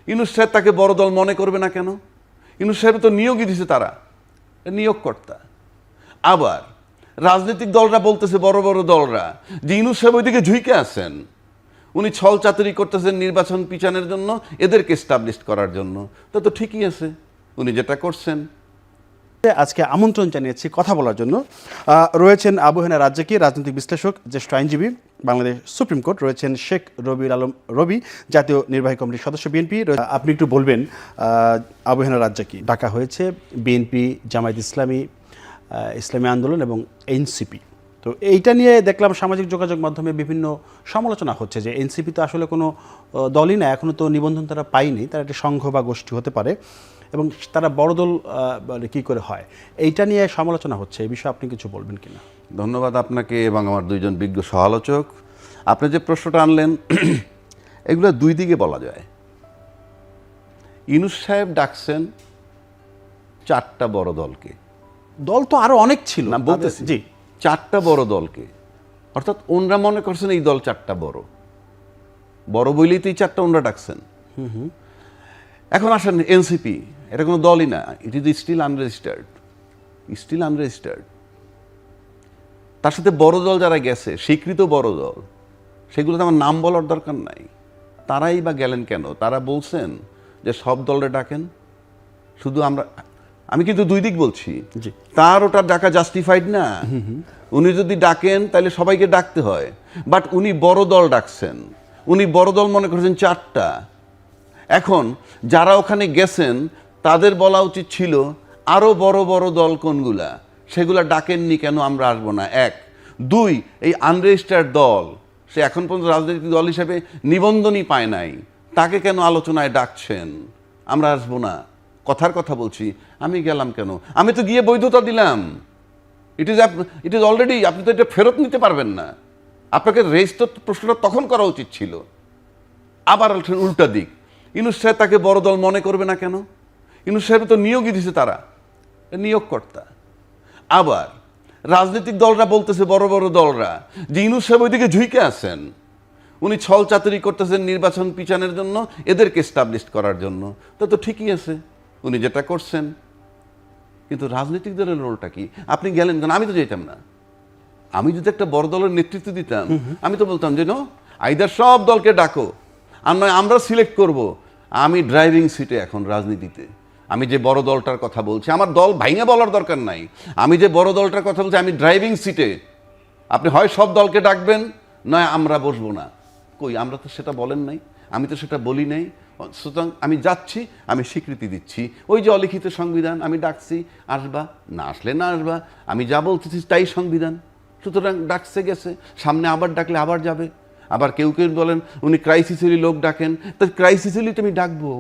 ইউনূস সাহেব তাকে বড় দল মনে করবে না কেন? ইউনূস সাহেব তো নিয়োগই দিছে, তারা নিয়োগকর্তা। আবার রাজনৈতিক দলরা বলতেছে, বড় বড় দলরা, যে ইউনূস সাহেব ওইদিকে ঝুঁকে আছেন, উনি ছল চাতুরি করতেছেন নির্বাচন পিছানোর জন্য, এদেরকে এস্টাবলিশ করার জন্য। তো ঠিকই আছে উনি যেটা করছেন। আজকে আমন্ত্রণ জানিয়েছি কথা বলার জন্য রয়েছেন আবু হেনা রাজ্জাকী, রাজনৈতিক বিশ্লেষক, জ্যেষ্ঠ আইনজীবী, বাংলাদেশ সুপ্রিম কোর্ট। রয়েছেন শেখ রবিউল আলম রবি, জাতীয় নির্বাহী কমিটির সদস্য, বিএনপি। আপনি একটু বলবেন, আবু হেনা রাজ্জাকী, ডাকা হয়েছে বিএনপি, জামায়াত ইসলামী, ইসলামী আন্দোলন এবং এনসিপি। তো এইটা নিয়ে দেখলাম সামাজিক যোগাযোগ মাধ্যমে বিভিন্ন সমালোচনা হচ্ছে যে এনসিপি তো আসলে কোনো দলই না, এখনও তো নিবন্ধন তারা পায়নি, তারা একটা সংঘ বা গোষ্ঠী হতে পারে এবং তারা বড় দল কী করে হয়, এইটা নিয়ে সমালোচনা হচ্ছে। এই বিষয়ে আপনি কিছু বলবেন কিনা? ধন্যবাদ আপনাকে এবং আমার দুইজন বিজ্ঞ সমালোচক। আপনি যে প্রশ্নটা আনলেন, এগুলো দুই দিকে বলা যায়। ইউনূস সাহেব ডাকছেন 4টা বড় দলকে। দল তো আরো অনেক ছিল না, বলতেছি জি, 4টা বড় দলকে, অর্থাৎ ওনরা মনে করছেন এই দল 4টা বড় বড় বইলেই তো এই 4টা ওনরা ডাকছেন। এখন আসেন এনসিপি, এটা কোনো দলই না, ইট ইজ স্টিল আনরেজিস্টার্ড। তার সাথে বড় দল যারা গেছে, স্বীকৃত বড় দল, সেগুলোতে আমার নাম বলার দরকার নাই। তারাই বা গেলেন কেন? তারা বলছেন যে সব দলরে ডাকেন, শুধু আমি কিন্তু দুই দিক বলছি। তার ওটা ডাকা জাস্টিফাইড না। উনি যদি ডাকেন তাহলে সবাইকে ডাকতে হয়, বাট উনি বড় দল ডাকছেন, উনি বড় দল মনে করছেন 4টা। এখন যারা ওখানে গেছেন তাদের বলা উচিত ছিল আরও বড় বড় দল কোনগুলা, সেগুলা ডাকেননি কেন, আমরা আসবো না। 1, 2, এই আনরেজিস্টার্ড দল, সে এখন পর্যন্ত রাজনৈতিক দল হিসেবে নিবন্ধনই পায় নাই, তাকে কেন আলোচনায় ডাকছেন? আমরা আসবো না, কথার কথা বলছি। আমি গেলাম কেন? আমি তো গিয়ে বৈধতা দিলাম। ইট ইজ অলরেডি, আপনি তো এটা ফেরত নিতে পারবেন না। আপনাকে রেজিস্টার প্রশ্নটা তখন করা উচিত ছিল। আবার উল্টা দিক, ইউনূস সাহেব তাকে বড় দল মনে করবে না কেন? ইউনূস সাহেব তো নিয়োগই দিছে, তারা নিয়োগকর্তা। আবার রাজনৈতিক দলরা বলতেছে, বড় বড় দলরা, যে ইউনূস সাহেব ওইদিকে ঝুঁকে আছেন, উনি ছল চাতুরি করতেছেন নির্বাচন পিছানোর জন্য, এদেরকে এস্টাবলিশ করার জন্য। তো ঠিকই আছে উনি যেটা করছেন। কিন্তু রাজনৈতিক দলের রোলটা কি? আপনি গেলেন কেন? আমি তো যেতাম না। আমি যদি একটা বড় দলের নেতৃত্ব দিতাম, আমি তো বলতাম যে নো, আইদার সব দলকে ডাকো, আর নয় আমরা সিলেক্ট করব। আমি ড্রাইভিং সিটে এখন রাজনীতিতে। আমি যে বড় দলটার কথা বলছি, আমার দল ভাইঙা বলার দরকার নাই। আমি যে বড় দলটার কথা বলছি, আমি ড্রাইভিং সিটে। আপনি হয় সব দলকে ডাকবেন, নয় আমরা বসবো না। কই, আমরা তো সেটা বলেন নাই, আমি তো সেটা বলি নাই। সুতরাং আমি যাচ্ছি, আমি স্বীকৃতি দিচ্ছি। ওই যে অলিখিত সংবিধান, আমি ডাকছি, আসবা, না আসলে না আসবা, আমি যা বলতেছি তাই সংবিধান। সুতরাং ডাকছে গেছে, সামনে আবার ডাকলে আবার যাবে। আবার কেউ কেউ বলেন উনি ক্রাইসিসেরই লোক ডাকেন, তো ক্রাইসিসেরই তো আমি ডাকবো।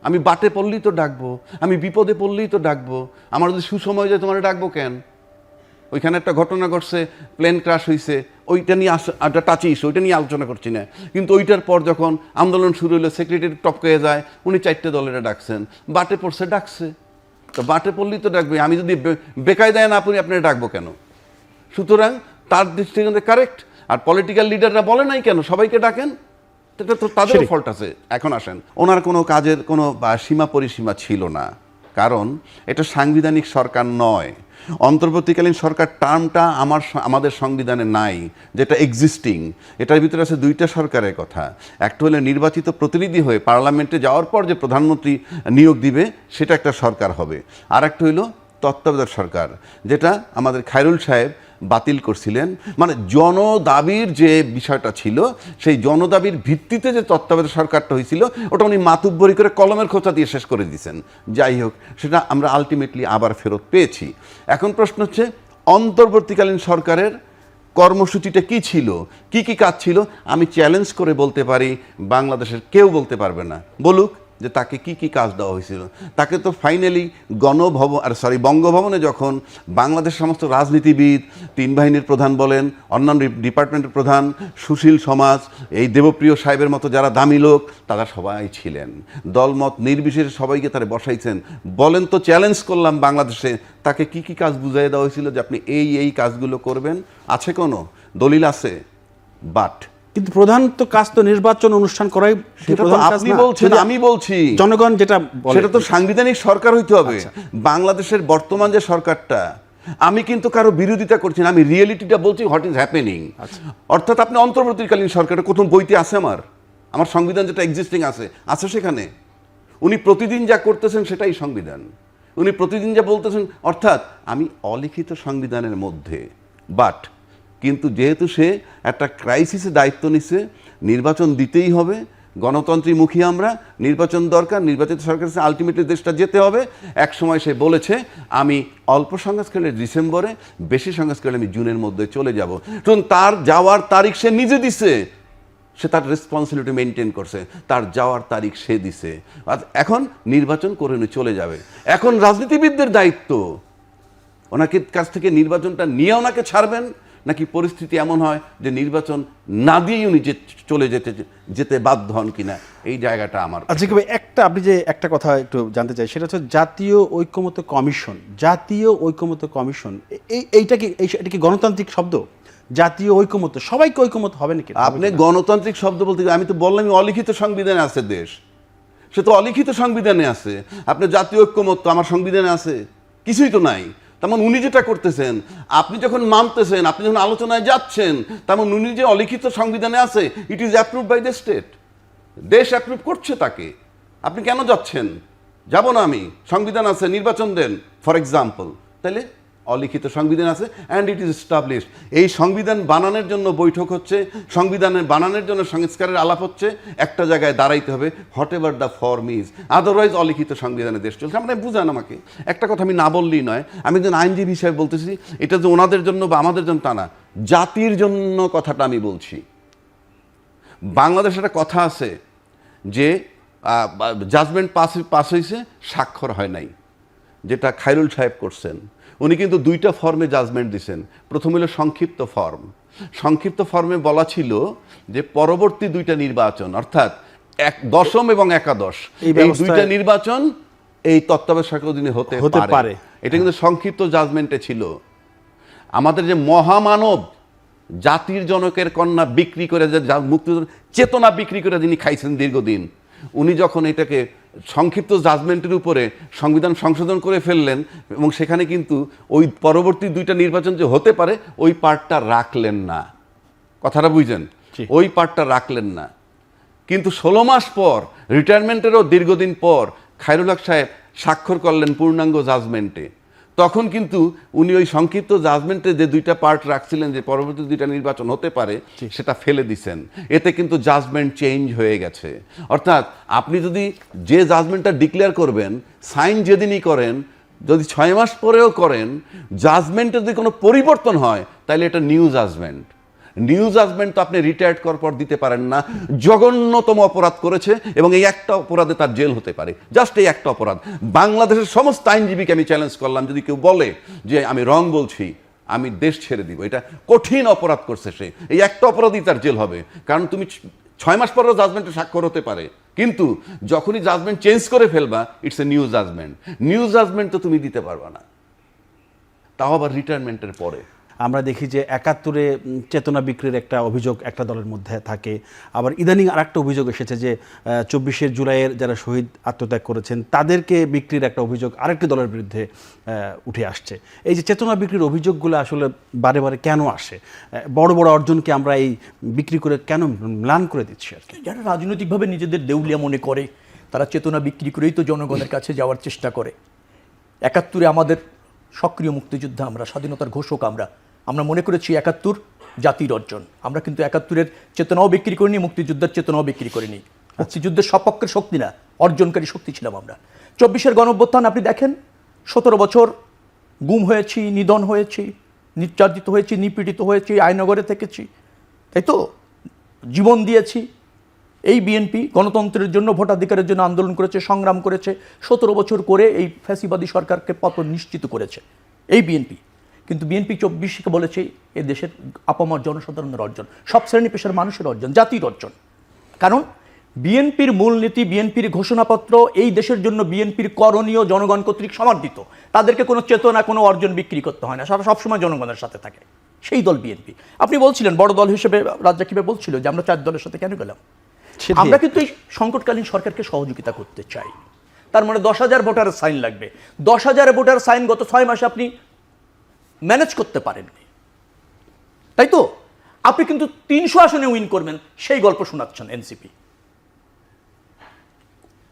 আমি বাটে পড়লেই তো ডাকবো, আমি বিপদে পড়লেই তো ডাকবো। আমার যদি সুসময় যায় তোমার ডাকবো কেন? ওইখানে একটা ঘটনা ঘটছে, প্লেন ক্রাশ হয়েছে, ওইটা নিয়ে টাচি ইস্যু, ওইটা নিয়ে আলোচনা করছি না। কিন্তু ওইটার পর যখন আন্দোলন শুরু হলো, সেক্রেটারি টপকে যায়, উনি 4টে দলেরা ডাকছেন। বাটে পড়ছে, ডাকছে, তো বাটে পড়লেই তো ডাকবে। আমি যদি বেকায়দায় না পড়ি, আপনারা ডাকবো কেন? সুতরাং তার দৃষ্টিকোণে কারেক্ট। আর পলিটিক্যাল লিডাররা বলে নাই কেন সবাইকে ডাকেন, এটা তো তাদেরও ফল্ট আছে। এখন আসেন, ওনার কোনো কাজের কোনো সীমা পরিসীমা ছিল না, কারণ এটা সাংবিধানিক সরকার নয়। অন্তর্বর্তীকালীন সরকার টার্মটা আমাদের সংবিধানে নাই, যেটা এক্সিস্টিং। এটার ভিতরে আছে 2টা সরকারের কথা। একটা হলে নির্বাচিত প্রতিনিধি হয়ে পার্লামেন্টে যাওয়ার পর যে প্রধানমন্ত্রী নিয়োগ দিবে, সেটা একটা সরকার হবে। আর একটা হইল তত্ত্বাবধায়ক সরকার, যেটা আমাদের খায়রুল সাহেব বাতিল করছিলেন। মানে জনদাবির যে বিষয়টা ছিল, সেই জনদাবির ভিত্তিতে যে তত্ত্বাবধায়ক সরকারটা হয়েছিল, ওটা উনি মাতুব্বরি করে কলমের খোঁচা দিয়ে শেষ করে দিয়েছেন। যাই হোক, সেটা আমরা আলটিমেটলি আবার ফেরত পেয়েছি। এখন প্রশ্ন হচ্ছে, অন্তর্বর্তীকালীন সরকারের কর্মসূচিটা কি ছিল, কি কি কাজ ছিল? আমি চ্যালেঞ্জ করে বলতে পারি, বাংলাদেশের কেউ বলতে পারবে না। বলুক যে তাকে কি কি কাজ দেওয়া হয়েছিল। তাকে তো ফাইনালি বঙ্গভবনে যখন বাংলাদেশের সমস্ত রাজনীতিবিদ, 3 বাহিনীর প্রধান বলেন, অন্যান্য ডিপার্টমেন্টের প্রধান, সুশীল সমাজ, এই দেবপ্রিয় সাহেবের মতো যারা দামি লোক, তারা সবাই ছিলেন। দলমত নির্বিশেষে সবাইকে তারা বসাইছেন। বলেন তো, চ্যালেঞ্জ করলাম, বাংলাদেশে তাকে কি কি কাজ বুঝাই দেওয়া হয়েছিল যে আপনি এই কাজগুলো করবেন? আছে কোনো দলিল? আছে, বাট কিন্তু প্রধান তো কাজ তো নির্বাচন অনুষ্ঠান করাই সেটা তো প্রধান কাজ আপনি না। বলছেন, যদি আমি বলছি জনগণ যেটা বলে সেটা তো সাংবিধানিক সরকার হইতে হবে। বাংলাদেশের বর্তমান যে সরকারটা, আমি কিন্তু কারো বিরোধিতা করছি না, আমি রিয়েলিটিটা বলছি, হোয়াট ইজ হ্যাপেনিং। অর্থাৎ আপনি অন্তর্বর্তীকালীন সরকারের প্রথম বইতে আছে আমার সংবিধান যেটা এক্সিস্টিং আছে সেখানে উনি প্রতিদিন যা করতেছেন সেটাই সংবিধান, উনি প্রতিদিন যা বলতেছেন, অর্থাৎ আমি অলিখিত সংবিধানের মধ্যে। বাট কিন্তু যেহেতু সে একটা ক্রাইসিসে দায়িত্ব নিছে, নির্বাচন দিতেই হবে, গণতন্ত্রীমুখী আমরা, নির্বাচন দরকার, নির্বাচিত সরকার আলটিমেটলি দেশটা যেতে হবে। এক সময় সে বলেছে আমি অল্প সংস্কারে ডিসেম্বরে, বেশি সংস্কারে আমি জুনের মধ্যে চলে যাব। কারণ তার যাওয়ার তারিখ সে নিজে দিছে, সে তার রেসপন্সিবিলিটি মেনটেন করছে, তার যাওয়ার তারিখ সে দিছে। আর এখন নির্বাচন করে উনি চলে যাবে। এখন রাজনীতিবিদদের দায়িত্ব ওনাকে কাছ থেকে নির্বাচনটা নিয়ে ওনাকে ছাড়বেন, নাকি পরিস্থিতি এমন হয় যে নির্বাচন না দিয়েই উনি চলে যেতে বাধ্য হন কিনা, এই জায়গাটা আমার। আচ্ছা ভাই, আপনি যে একটা কথা একটু জানতে চাই, সেটা হচ্ছে জাতীয় ঐকমত্য কমিশন। জাতীয় ঐকমত্য কমিশন এটা কি গণতান্ত্রিক শব্দ? জাতীয় ঐকমত্য, সবাইকে ঐকমত্য হবে নাকি? আপনি গণতান্ত্রিক শব্দ বলতে, আমি তো বললাম অলিখিত সংবিধানে আছে দেশ, সে তো অলিখিত সংবিধানে আছে। আপনি জাতীয় ঐক্যমত্য আমার সংবিধানে আছে, কিছুই তো নাই। তেমন উনি যেটা করতেছেন, আপনি যখন মানতেছেন, আপনি যখন আলোচনায় যাচ্ছেন, তেমন উনি যে অলিখিত সংবিধানে আছে, it is approve by the state, দেশ অ্যাপ্রুভ করছে তাকে। আপনি কেন যাচ্ছেন? যাব না আমি, সংবিধান আছে, নির্বাচন দেন ফর এক্সাম্পল। তাহলে অলিখিত সংবিধান আছে অ্যান্ড ইট ইজ এস্টাবলিশ। এই সংবিধান বানানোর জন্য বৈঠক হচ্ছে, সংবিধানের বানানোর জন্য সংস্কারের আলাপ হচ্ছে, একটা জায়গায় দাঁড়াইতে হবে, what ever the form is. Otherwise অলিখিত সংবিধানে দেশ চলছে। আপনি বুঝান আমাকে, একটা কথা আমি না বললেই নয়। আমি একজন আইনজীবী হিসাবে বলতেছি, এটা যে ওনাদের জন্য বা আমাদের জন্য তা না, জাতির জন্য কথাটা আমি বলছি। বাংলাদেশে একটা কথা আছে যে জাজমেন্ট পাস হয়েছে, স্বাক্ষর হয় নাই, যেটা খায়রুল সাহেব করছেন। উনি কিন্তু দুইটা ফর্মে জাজমেন্ট দিছেন। প্রথম হলো সংক্ষিপ্ত ফর্ম। সংক্ষিপ্ত ফর্মে বলা ছিল যে পরবর্তী দুইটা নির্বাচন, অর্থাৎ দশম এবং একাদশ, এই দুইটা নির্বাচন এই তত্ত্বাবধায়ক সরকারের অধীনে হতে পারে। এটা কিন্তু সংক্ষিপ্ত জাজমেন্টে ছিল। আমাদের যে মহামানব, জাতির জনকের কন্যা বিক্রি করে, যে মুক্তিযুদ্ধ চেতনা বিক্রি করে যিনি খাইছেন দীর্ঘদিন, উনি যখন এটাকে সংক্ষিপ্ত জাজমেন্টের উপরে সংবিধান সংশোধন করে ফেললেন, এবং সেখানে কিন্তু ওই পরবর্তী দুইটা নির্বাচন যে হতে পারে ওই পার্টটা রাখলেন না। কথাটা বুঝছেন? ওই পার্টটা রাখলেন না। কিন্তু 16 মাস পর, রিটায়ারমেন্টেরও দীর্ঘদিন পর, খায়রুল হক সাহেব স্বাক্ষর করলেন পূর্ণাঙ্গ জাজমেন্টে। তখন কিন্তু উনি ওই সংক্ষিপ্ত জাজমেন্টে যে দুইটা পার্ট রাখছিলেন যে পরবর্তী দুইটা নির্বাচন হতে পারে, সেটা ফেলে দিছেন। এতে কিন্তু জাজমেন্ট চেঞ্জ হয়ে গেছে। অর্থাৎ আপনি যদি যে জাজমেন্টটা ডিক্লেয়ার করবেন, সাইন যেদিনই করেন, যদি 6 মাস পরেও করেন, জাজমেন্টে যদি কোনো পরিবর্তন হয়, তাহলে এটা নিউ জাজমেন্ট। নিউ জাজমেন্ট তো আপনি রিটায়ার্ড করার পর দিতে পারেন না। জঘন্যতম অপরাধ করেছে এবং এই একটা অপরাধে তার জেল হতে পারে, জাস্ট এই একটা অপরাধ। বাংলাদেশের সমস্ত আইনজীবীকে আমি চ্যালেঞ্জ করলাম, যদি কেউ বলে যে আমি রং বলছি, আমি দেশ ছেড়ে দিব। এটা কঠিন অপরাধ করছে সে, এই একটা অপরাধই তার জেল হবে। কারণ তুমি 6 মাস পরেও জাজমেন্টে স্বাক্ষর হতে পারে, কিন্তু যখনই জাজমেন্ট চেঞ্জ করে ফেলবা, it's a new judgment. New judgment তো তুমি দিতে পারবা না, তাও আবার রিটায়ারমেন্টের পরে। আমরা দেখি যে 71-এ চেতনা বিক্রির একটা অভিযোগ একটা দলের মধ্যে থাকে। আবার ইদানিং আর একটা অভিযোগ এসেছে যে 24শে জুলাইয়ের যারা শহীদ আত্মত্যাগ করেছেন তাদেরকে বিক্রির একটা অভিযোগ আরেকটি দলের বিরুদ্ধে উঠে আসছে। এই যে চেতনা বিক্রির অভিযোগগুলো আসলে বারে বারে কেন আসে? বড় বড় অর্জনকে আমরা এই বিক্রি করে কেন ম্লান করে দিচ্ছি আর কি? যারা রাজনৈতিকভাবে নিজেদের দেউলিয়া মনে করে, তারা চেতনা বিক্রি করেই তো জনগণের কাছে যাওয়ার চেষ্টা করে। 71-এ আমাদের সক্রিয় মুক্তিযুদ্ধ, আমরা স্বাধীনতার ঘোষক, আমরা মনে করেছি 71 জাতির অর্জন। আমরা কিন্তু 71-এর চেতনাও বিক্রি করিনি, মুক্তিযুদ্ধের চেতনাও বিক্রি করিনি। মুক্তিযুদ্ধের সপক্ষের শক্তি না, অর্জনকারী শক্তি ছিলাম আমরা। 24-এর গণঅভ্যুত্থান আপনি দেখেন, 17 বছর গুম হয়েছি, নিধন হয়েছি, নির্যাতিত হয়েছি, নিপীড়িত হয়েছি, আয়নগরে থেকেছি, তাই তো, জীবন দিয়েছি। এই বিএনপি গণতন্ত্রের জন্য, ভোটাধিকারের জন্য আন্দোলন করেছে, সংগ্রাম করেছে, 17 বছর করে এই ফ্যাসিবাদী সরকারকে পতন নিশ্চিত করেছে এই বিএনপি। কিন্তু বিএনপি 24কে বলেছে এ দেশের আপামর জনসাধারণের অর্জন, সব শ্রেণী পেশার মানুষের অর্জন, জাতির অর্জন। কারণ বিএনপির মূলনীতি, বিএনপির ঘোষণাপত্র, এই দেশের জন্য বিএনপির করণীয় জনগণ কর্তৃক সমর্থিত। তাদেরকে কোনো চেতনা, কোনো অর্জন বিক্রি করতে হয় না, সারা সবসময় জনগণের সাথে থাকে। সেই দল বিএনপি। আপনি বলছিলেন বড় দল হিসেবে রাজ্জাকিবে বলছিল যে আমরা 4 দলের সাথে কেন গেলাম। সেটাই। আমরা কিন্তু এই সংকটকালীন সরকারকে সহযোগিতা করতে চাই। তার মানে 10,000 ভোটারের সাইন লাগবে। 10,000 ভোটার সাইন গত 6 মাসে আপনি ম্যানেজ করতে পারেননি, তাই তো? আপনি কিন্তু 300 আসনে উইন করবেন সেই গল্প শোনাচ্ছেন এনসিপি।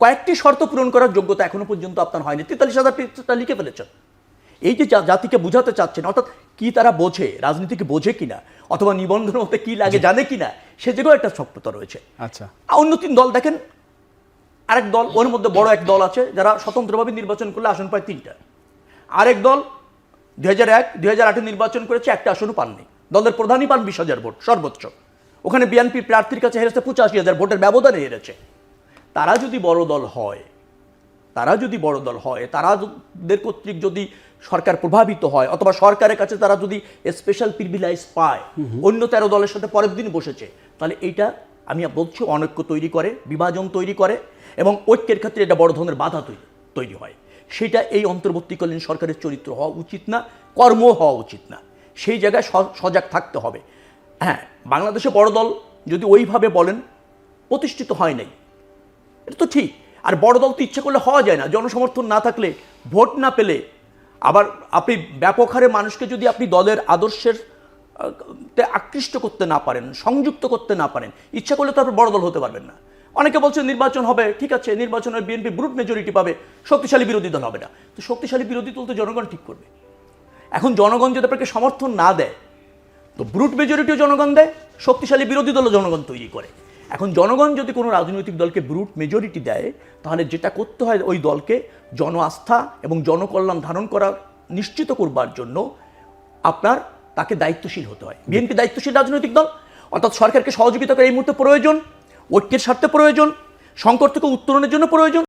কয়েকটি শর্ত পূরণ করার যোগ্যতা এখনো পর্যন্ত আপনার হয়নি। 43,000 পৃষ্ঠা লিখে ফেলেছেন। এই যে জাতিকে বুঝাতে চাচ্ছেন, অর্থাৎ কি তারা বোঝে, রাজনীতিকে বোঝে কিনা, অথবা নিবন্ধন হতে কি লাগে জানে কিনা, সে জায়গায় একটা সক্রিয়তা রয়েছে। আচ্ছা, অন্য 3 দল দেখেন, আরেক দল, ওর মধ্যে বড় এক দল আছে যারা স্বতন্ত্রভাবে নির্বাচন করলে আসন পায় 3টা। আরেক দল 2001, 2008-এ নির্বাচন করেছে, একটা আসনও পাননি। দলের প্রধানই পান 20,000 ভোট সর্বোচ্চ। ওখানে বিএনপি প্রার্থীর কাছে হেরেছে 85,000 ভোটের ব্যবধানে হেরেছে। তারা যদি বড় দল হয়, তারাদের কর্তৃক যদি সরকার প্রভাবিত হয়, অথবা সরকারের কাছে তারা যদি স্পেশাল প্রিভিলেজ পায়, অন্য 13 দলের সাথে পরের দিন বসেছে, তাহলে এইটা আমি বলছি অনৈক্য তৈরি করে, বিভাজন তৈরি করে, এবং ঐক্যের ক্ষেত্রে এটা বড় ধরনের বাধা তৈরি হয়। সেটা এই অন্তর্বর্তীকালীন সরকারের চরিত্র হওয়া উচিত না, কর্ম হওয়া উচিত না। সেই জায়গায় সজাগ থাকতে হবে। হ্যাঁ, বাংলাদেশে বড় দল যদি ওইভাবে বলেন প্রতিষ্ঠিত হয় নাই, এটা তো ঠিক। আর বড় দল তো ইচ্ছা করলে হওয়া যায় না, জনসমর্থন না থাকলে, ভোট না পেলে। আবার আপনি ব্যাপক হারে মানুষকে যদি আপনি দলের আদর্শের আকৃষ্ট করতে না পারেন, সংযুক্ত করতে না পারেন, ইচ্ছা করলে তো আপনি বড় দল হতে পারবেন না। অনেকে বলছে নির্বাচন হবে, ঠিক আছে, নির্বাচনের বিএনপি ব্রুট মেজরিটি পাবে, শক্তিশালী বিরোধী দল হবে না। তো শক্তিশালী বিরোধী দল তো জনগণ ঠিক করবে। এখন জনগণ যদি আপনাকে সমর্থন না দেয়, তো ব্রুট মেজরিটিও জনগণ দেয়, শক্তিশালী বিরোধী দলও জনগণ তৈরি করে। এখন জনগণ যদি কোনো রাজনৈতিক দলকে ব্রুট মেজরিটি দেয়, তাহলে যেটা করতে হয় ওই দলকে জন আস্থা এবং জনকল্যাণ ধারণ করা নিশ্চিত করবার জন্য আপনার তাকে দায়িত্বশীল হতে হয়। বিএনপি দায়িত্বশীল রাজনৈতিক দল, অর্থাৎ সরকারকে সহযোগিতা করে এই মুহূর্তে প্রয়োজন, ঐক্যের স্বার্থে প্রয়োজন, সংকট থেকে উত্তরণের জন্য প্রয়োজন।